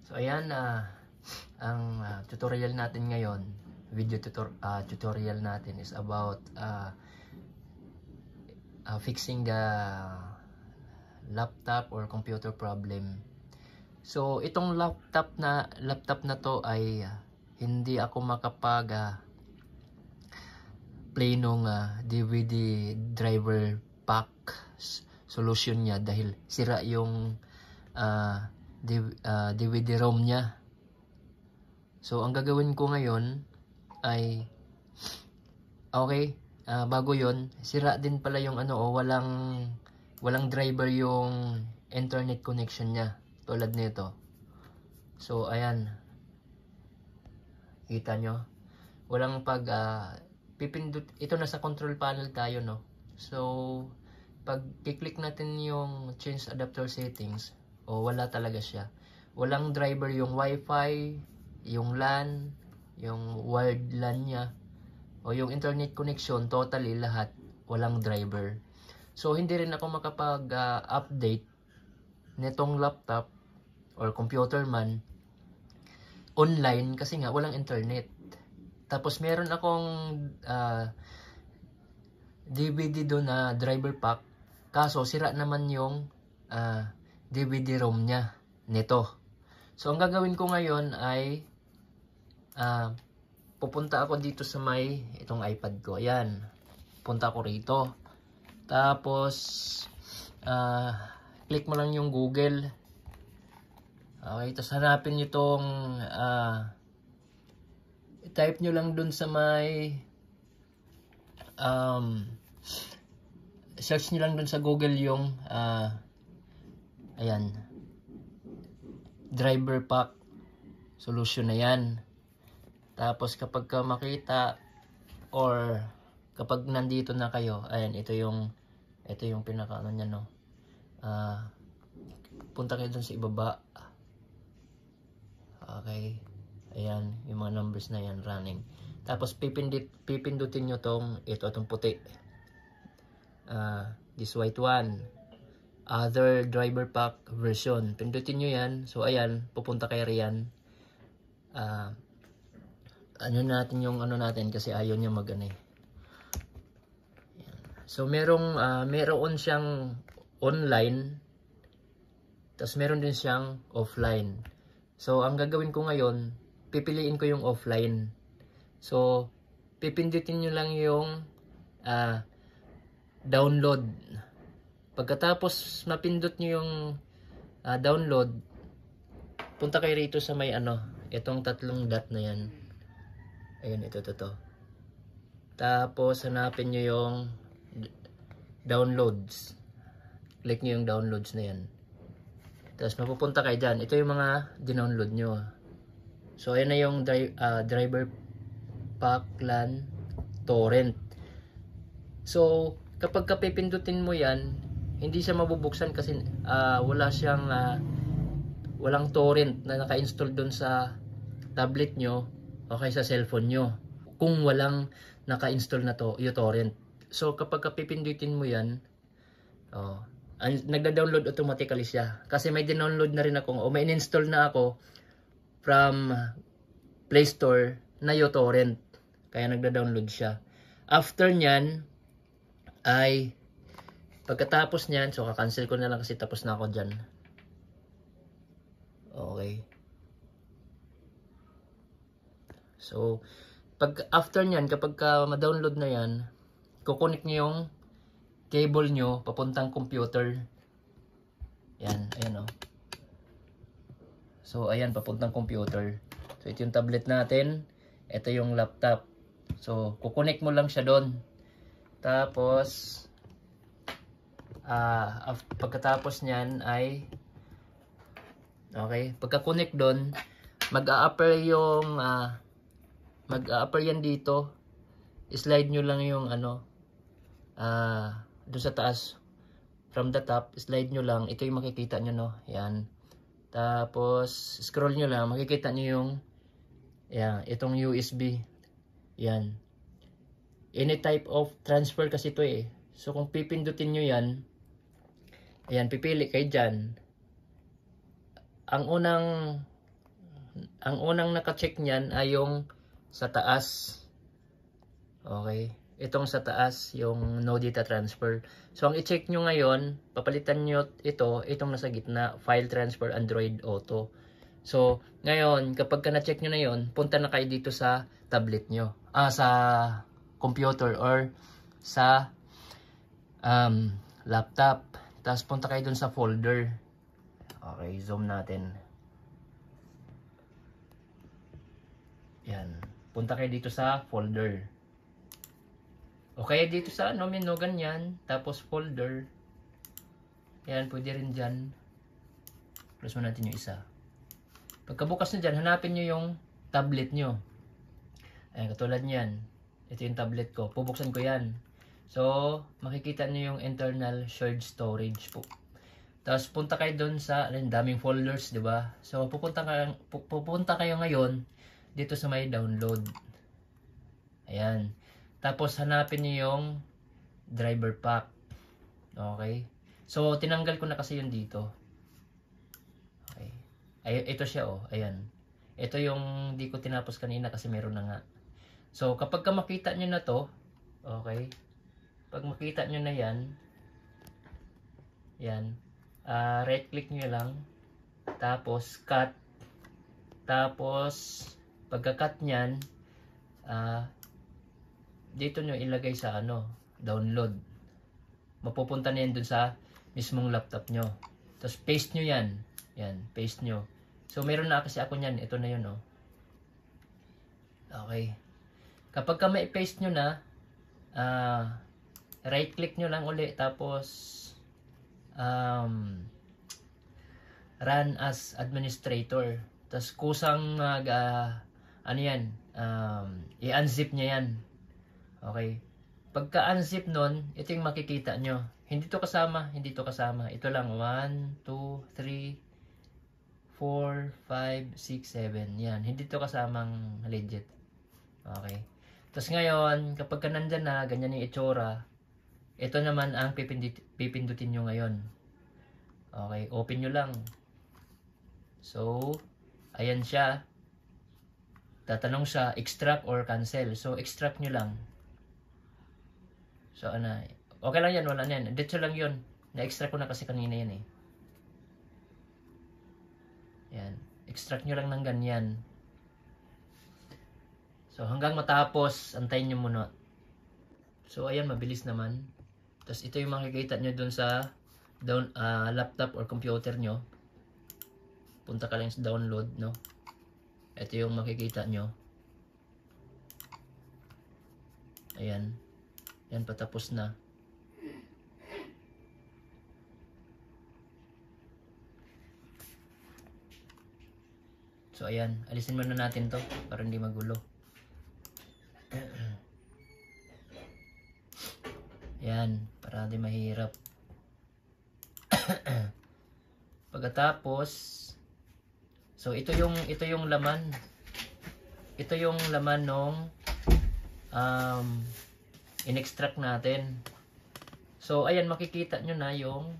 So ayan, ang tutorial natin ngayon, tutorial natin is about fixing the laptop or computer problem. So itong laptop na to ay hindi ako makapag play nung DVD driver pack solution niya dahil sira yung DVD ROM niya. So ang gagawin ko ngayon ay bago yon, sira din pala yung walang driver yung internet connection niya tulad nito. So ayan, kita nyo, walang pipindot. Ito nasa control panel tayo, no? So pag i-click natin yung change adapter settings, wala talaga siya. Walang driver yung wifi, yung LAN, yung wired LAN niya, o yung internet connection, totally lahat walang driver. So hindi rin ako makapag-update nitong laptop or computer man online kasi nga walang internet. Tapos meron akong DVD doon na driver pack, kaso sira naman yung DVD ROM niya nito. So ang gagawin ko ngayon ay pupunta ako dito sa itong iPad ko. Ayan, punta ako rito. Tapos click mo lang yung Google. Okay, tapos hanapin nyo itong type nyo lang dun sa search nyo lang dun sa Google yung ayan, driver pack solution na yan. Tapos kapag makita or kapag nandito na kayo, ayan, ito yung pinaka niya, no? Punta kayo dun sa ibaba. Okay, ayan yung mga numbers na yan running. Tapos pipindutin nyo itong puti, this white one, other driver pack version. Pindutin nyo yan. So ayan, pupunta kayo riyan. Ano natin yung natin kasi ayaw niya So meron siyang online, tapos meron din siyang offline. So ang gagawin ko ngayon, pipiliin ko yung offline. So pipindutin nyo lang yung download. Pagkatapos mapindot nyo yung download, punta kayo rito sa itong tatlong dot na yan. Ayan, ito. Tapos hanapin nyo yung downloads. Click nyo yung downloads na yan. Tapos mapupunta kayo dyan. Ito yung mga dinownload nyo. So ayan na yung driver pack LAN torrent. So kapag pipindutin mo yan, hindi siya mabubuksan kasi walang torrent na naka-install doon sa tablet nyo o kaya sa cellphone nyo kung walang naka-install na yung torrent. So kapag pipindutin mo yan, nagda-download automatically siya. Kasi may dinownload na rin ako o may in-install na ako from Play Store na yung torrent. Kaya nagda-download siya. After nyan ay pagkatapos nyan, so kakancel ko na lang kasi tapos na ako dyan. Okay. So after nyan, kapag ma-download na yan, kukunik nyo yung cable nyo papuntang computer. Yan, ayan So ayan, papuntang computer. So ito yung tablet natin, ito yung laptop. So kukunik mo lang siya doon. Tapos pagkatapos nyan ay pagka-connect doon, mag-a-appear yan dito. Slide nyo lang yung doon sa taas, from the top, slide nyo lang. Ito yung makikita nyo, no? Yan. Tapos scroll nyo lang, makikita nyo yung itong USB. Yan. Any type of transfer kasi ito eh. So kung pipindutin nyo yan, ayan, pipili kayo dyan. Ang unang ang unang naka-check niyan ay yung sa taas. Okay. Itong sa taas, yung no data transfer. So, ang i-check nyo ngayon, papalitan nyo itong nasa gitna, file transfer Android Auto. So, ngayon, kapag na-check nyo na yon, punta na kayo dito sa tablet nyo. Sa computer or sa laptop. Tapos, punta kayo dun sa folder. Okay, zoom natin. Yan. Punta kayo dito sa folder. O kaya dito sa menu, ganyan. Tapos folder. Yan, pwede rin dyan. Close mo natin yung isa. Pagkabukas nyo dyan, hanapin nyo yung tablet nyo. Ayan, katulad nyan. Ito yung tablet ko. Pubuksan ko yan. So, makikita nyo yung internal shared storage po. Tapos, punta kayo dun sa, daming folders, di ba? So, pupunta kayo ngayon dito sa may download. Ayan. Tapos, hanapin nyo yung driver pack. Okay. So, tinanggal ko na kasi yun dito. Okay. Ay, ito siya, oh. Ayan. Ito yung di ko tinapos kanina kasi meron na nga. So, kapag makita nyo na to, okay. Pag makita nyo na yan, yan. Right click nyo lang. Tapos, cut. Tapos, pagka-cut nyan, dito nyo ilagay sa download. Mapupunta na yan dun sa mismong laptop nyo. Tapos paste nyo yan. Yan, paste nyo. So meron na kasi ako nyan. Ito na yun, oh. Okay. Kapag ka may paste nyo na, right click nyo lang uli. Tapos run as administrator. Tapos kusang i-unzip nya yan. Okay. Pagka-unzip nun, ito yung makikita nyo. Hindi to kasama, hindi to kasama. Ito lang, 1, 2, 3, 4, 5, 6, 7. Yan, hindi to kasamang legit. Okay. Tapos ngayon, kapag ka nandyan na, ganyan yung itsura, ito naman ang pipindutin nyo ngayon. Okay, open nyo lang. So, ayan siya. Tatanong siya, extract or cancel. So, extract nyo lang. So, okay lang yan, wala na yan. Dito lang yun. Na-extract ko na kasi kanina yan eh. Yan. Extract nyo lang ng ganyan. So, hanggang matapos, antayin nyo muna. So, ayan, mabilis naman. Tapos, ito yung makikita nyo dun sa laptop or computer nyo. Punta ka lang sa download, no? Ito yung makikita nyo. Ayan. Yan, patapos na. So, ayan. Alisin muna natin to para hindi magulo. Ayan. Para hindi mahirap. Pagkatapos, so, ito yung laman. Ito yung laman nung in-extract natin. So, ayan, makikita nyo na yung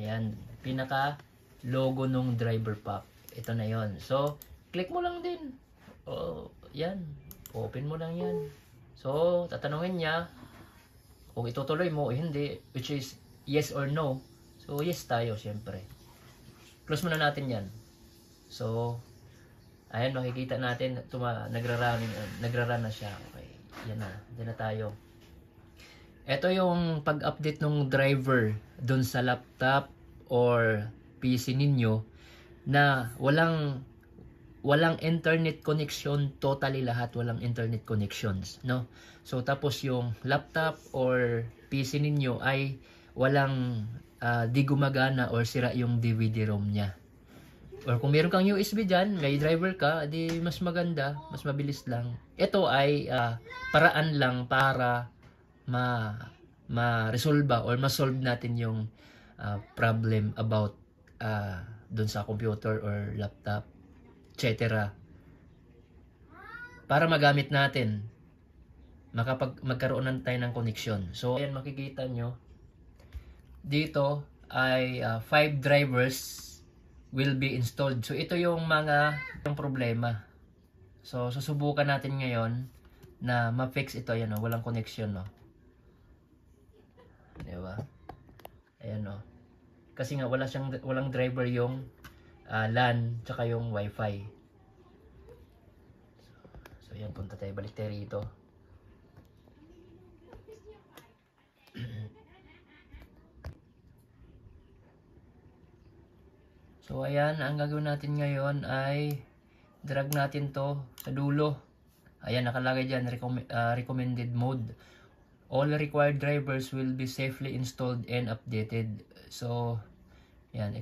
ayan, pinaka logo nung driver pack. Ito na yon. So, click mo lang din. Oh, yan. Open mo lang yan. So, tatanungin niya kung itutuloy mo o hindi, which is yes or no. So, yes tayo, syempre. Close muna natin yan. So, ayan, makikita natin, nagra-run na siya. Okay, yan na. Diyan na tayo. Ito yung pag-update ng driver dun sa laptop or PC ninyo na walang internet connection, totally lahat walang internet connections, no? So tapos yung laptop or PC ninyo ay walang di gumagana or sira yung DVD-ROM niya. Or kung meron kang USB dyan, may driver ka, di mas maganda, mas mabilis lang. Ito ay paraan lang para ma-resolve or ma-solve natin yung problem about dun sa computer or laptop, etc. Para magamit natin, magkaroon na tayo ng connection. So, ayan, makikita nyo, dito ay 5 drivers will be installed. So ito yung mga yung problema. So susubukan natin ngayon na ma-fix ito. Ayan, walang connection, no. Di ba? Ayan, no. Kasi nga walang driver yung LAN tsaka yung Wi-Fi. So ayan, punta tayo, balik tayo rito. So ayan, ang gagawin natin ngayon ay drag natin to sa dulo. Ayan, nakalagay dyan, recommended mode. All required drivers will be safely installed and updated. So ayan,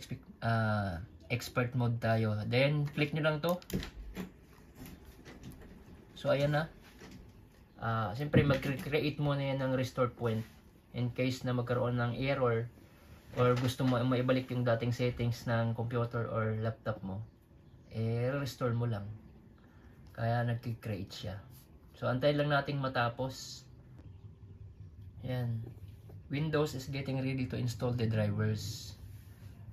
expert mode tayo. Then click nyo lang to. So ayan na. Siyempre mag-create muna yan ng restore point in case na magkaroon ng error or gusto mo maibalik yung dating settings ng computer or laptop mo, restore mo lang. Kaya nag-create siya. So antayin lang nating matapos. Yan. Windows is getting ready to install the drivers.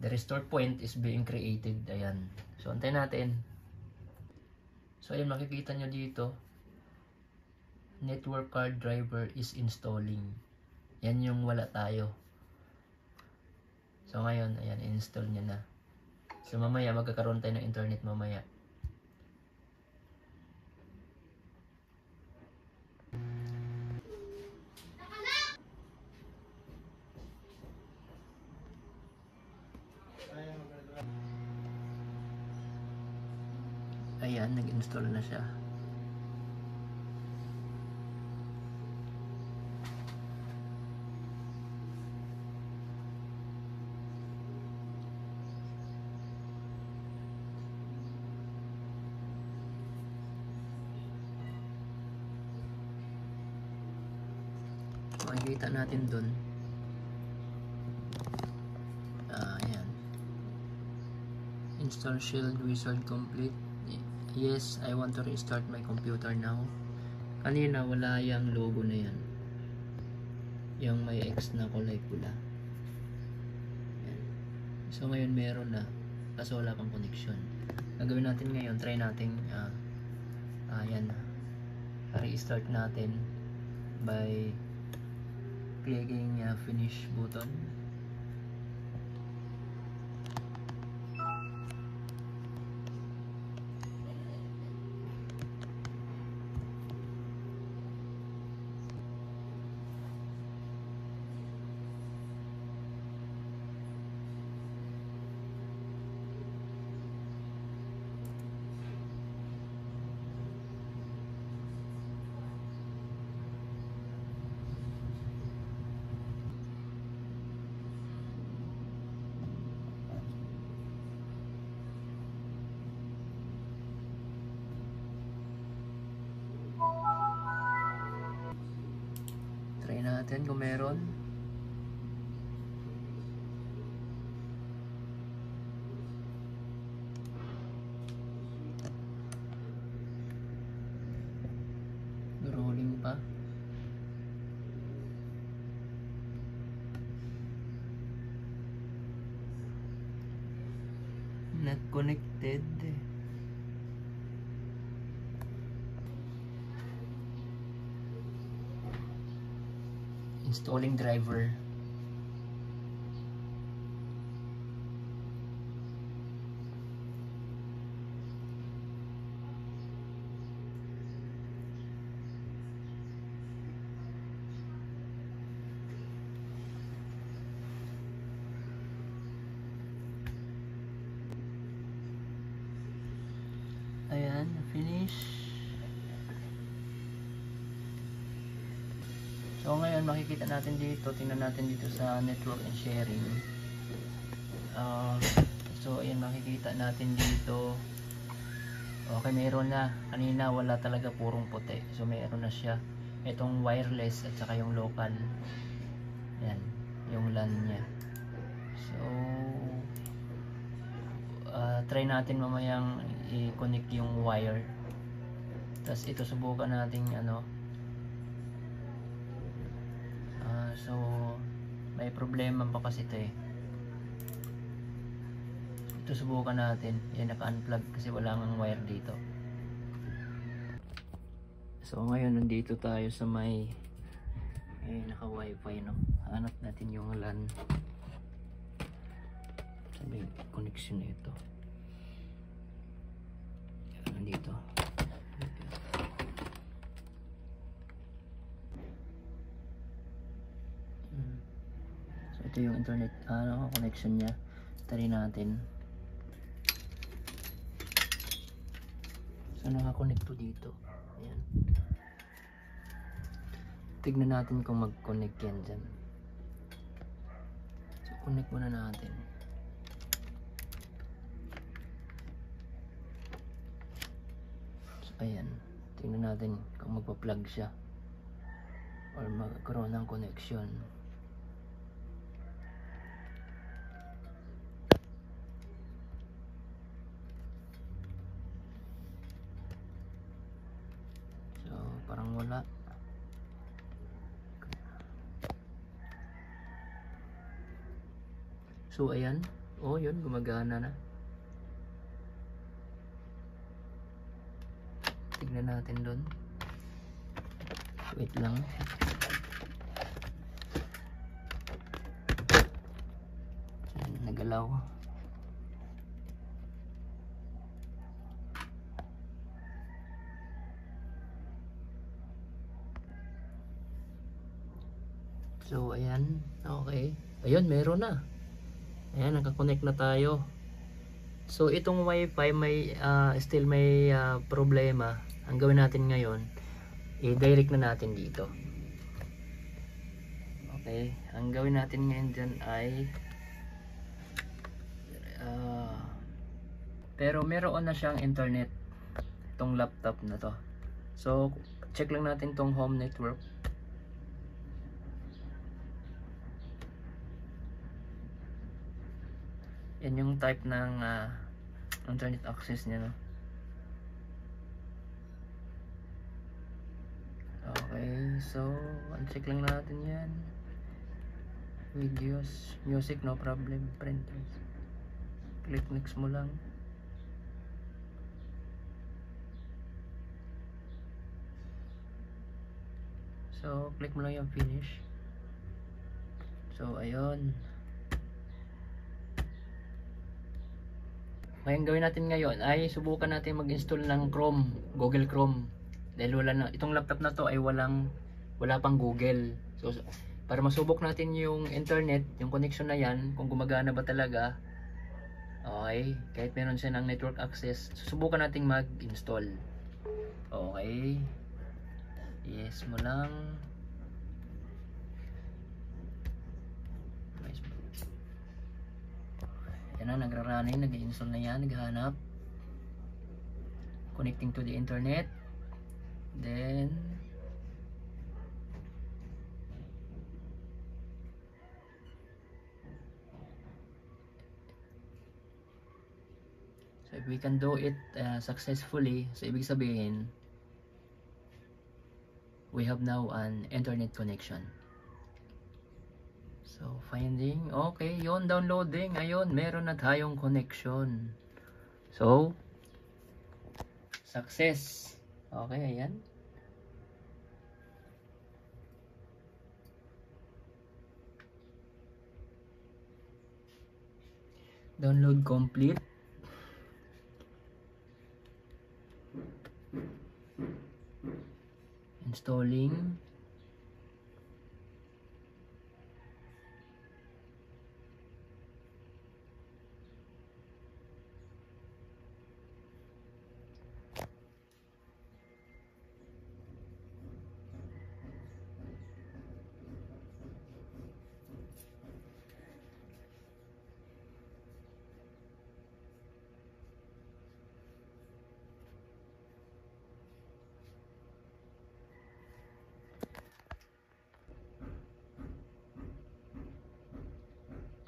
The restore point is being created. Ayan. So antayin natin. So ayan, makikita nyo dito. Network card driver is installing. Yan yung wala tayo. So ngayon, ayan, install niya na. So mamaya magkakaroon tayo ng internet mamaya. Ayan, nag-install na siya. Makikita natin dun. Ayan. Install Shield Wizard complete. Yes, I want to restart my computer now. Kanina wala yung logo na yan. Yung may X na kulay pula. Ayan. So ngayon meron na. Kaso wala pang connection. Gagawin natin ngayon, try natin ayan. Restart natin by clicking finish button. Try natin kung meron. Rolling pa. Not connected. Installing driver. Ayan, finish. So ngayon makikita natin dito, tingnan natin dito sa network and sharing. So ayan, makikita natin dito. Okay, mayroon na. Kanina wala talaga, purong puti. So mayroon na siya. Itong wireless at saka yung local. Ayan, yung LAN niya. So try natin mamayang i-connect yung wire. Tapos ito subukan natin so may problema pa kasi ito. Ito Ito subukan natin. Yan, naka-unplug kasi wala nang wire dito. So ngayon nandito tayo sa may naka-wifi, no? Hanap natin yung LAN. Sabi connection nito. Nandito. So ito yung internet connection niya. Try natin. So naka-connect to dito. Ayan. Tignan natin kung mag-connect yan dyan. So connect muna natin. So ayan. Tignan natin kung magpa-plug siya or magkaroon ng connection. So parang wala. So ayan, oh yun, gumagana na. Tignan natin doon. Wait lang. Ayan, nagalaw. So ayan, okay. Ayun, meron na. Ayan, nakakonect na tayo. So itong wifi may still may problema. Ang gawin natin ngayon, i-direct na natin dito. Okay, ang gawin natin ngayon dyan ay pero meron na siyang internet itong laptop na to. So check lang natin tong home network. Yan yung type ng internet access niya, no? Okay, so uncheck lang natin yan. Videos, music, no problem. Printers, click next mo lang. So click mo lang yung finish. So ayun. Ngayon gawin natin ngayon ay subukan natin mag-install ng Chrome, Google Chrome. Dahil wala na, itong laptop na to ay wala pang Google. So para masubok natin yung internet, yung connection na yan, kung gumagana ba talaga. Okay, kahit meron siya ng network access, susubukan nating mag-install. Okay. Yes mo lang. Yan na, nagra-running, nag-install na yan, naghahanap. Connecting to the internet. Then so if we can do it successfully, so ibig sabihin we have now an internet connection. So finding, okay, yon, downloading, ayun, meron na tayong connection. So success. Okay, ayan. Download complete. Installing.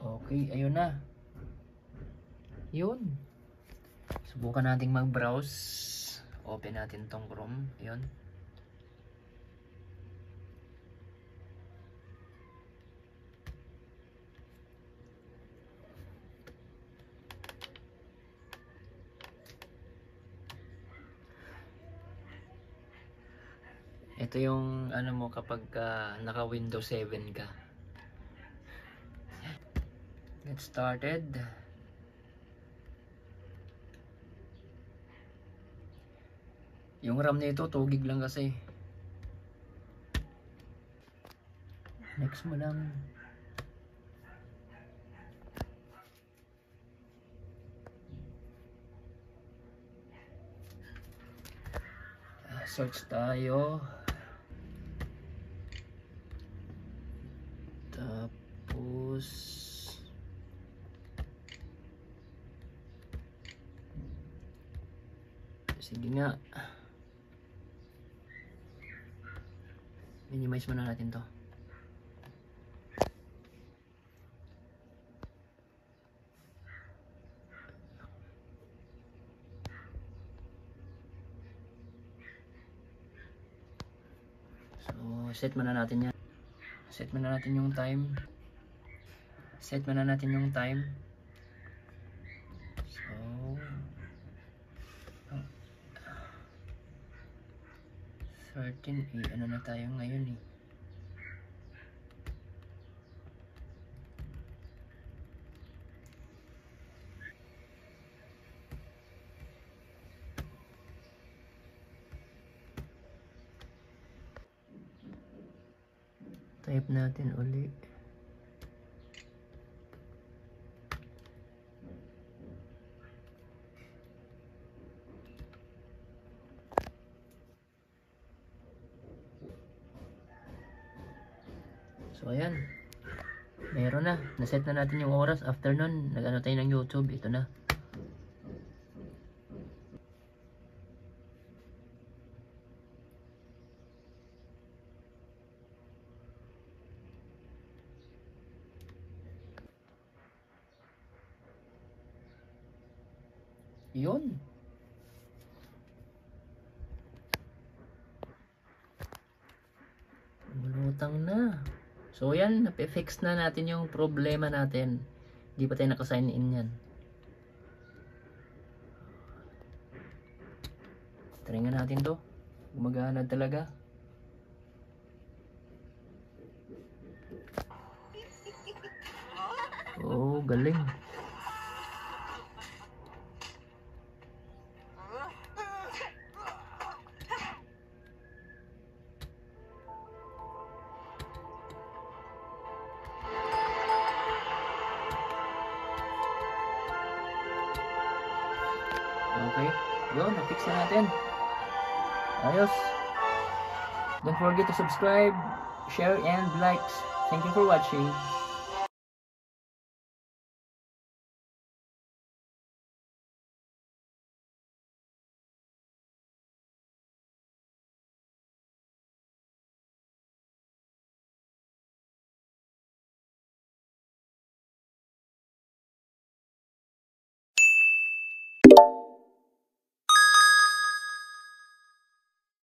Okay, ayun na. Yun. Subukan nating mag-browse. Open natin tong Chrome. Ayun. Ito yung ano mo kapag naka Windows 7 ka. Get started. Yung RAM nito 2 GB lang kasi. Next mo lang. Search tayo. Tapos sige nga. Minimize muna natin to. So, set muna natin yan. Set muna natin yung time. Set muna natin yung time. So, 13, ano na tayo ngayon eh. Type natin uli. So ayan. Meron na. Naset na natin yung oras. After nun, nag-ano tayo ng YouTube. Ito na. Yun. Mulutang na. So yan, napifix na natin yung problema natin. Hindi pa tayo nakasign in yan. Try nga natin to. Gumagana talaga. Oh, galing. Okay, yun, na-fix na natin. Ayos. Don't forget to subscribe, share, and like. Thank you for watching.